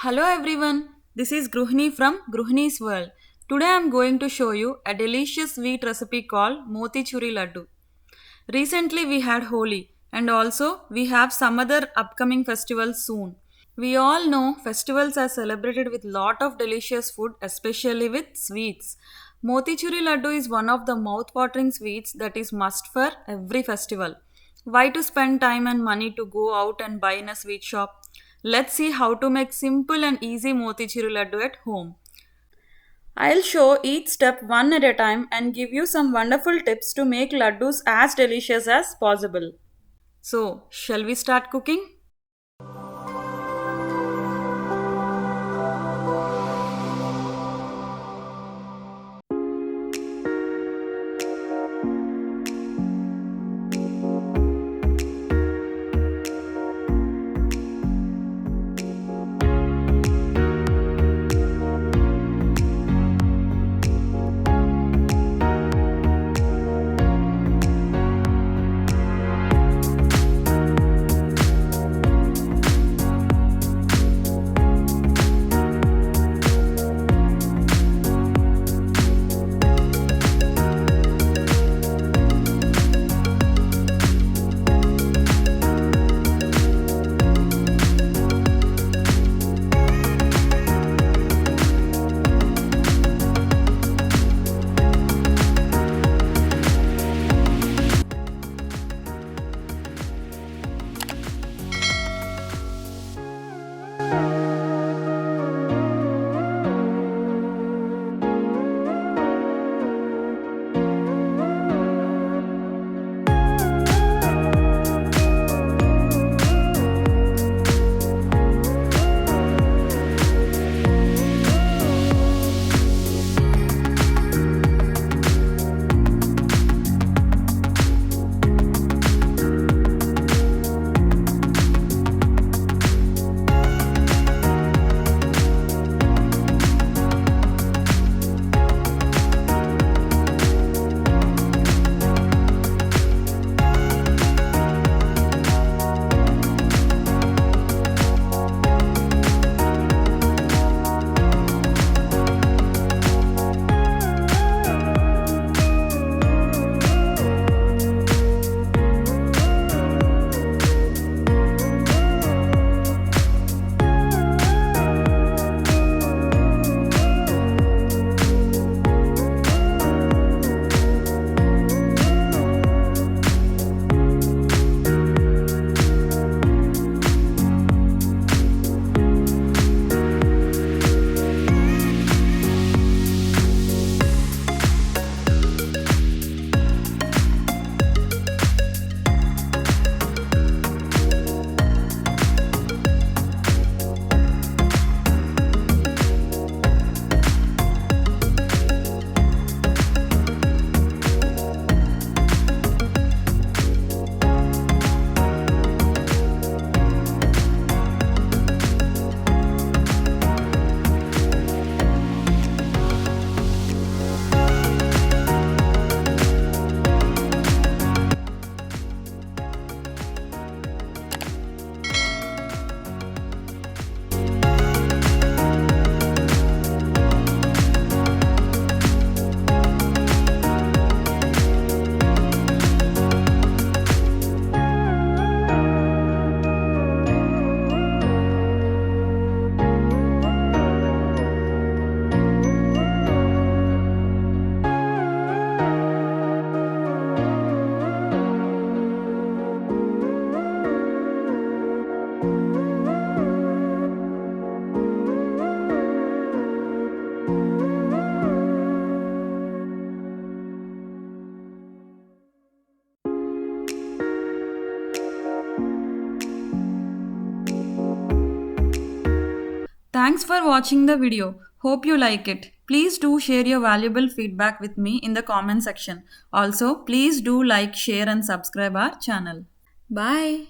Hello everyone, this is Gruhini from Gruhini's World. Today I am going to show you a delicious sweet recipe called Motichoor Laddu. Recently we had Holi and also we have some other upcoming festivals soon. We all know festivals are celebrated with lot of delicious food, especially with sweets. Motichoor Laddu is one of the mouth-watering sweets that is must for every festival. Why to spend time and money to go out and buy in a sweet shop? Let's see how to make simple and easy motichur laddu at home. I'll show each step one at a time and give you some wonderful tips to make laddus as delicious as possible. So, shall we start cooking? Thanks for watching the video. Hope you like it. Please do share your valuable feedback with me in the comment section. Also, please do like, share and subscribe our channel. Bye.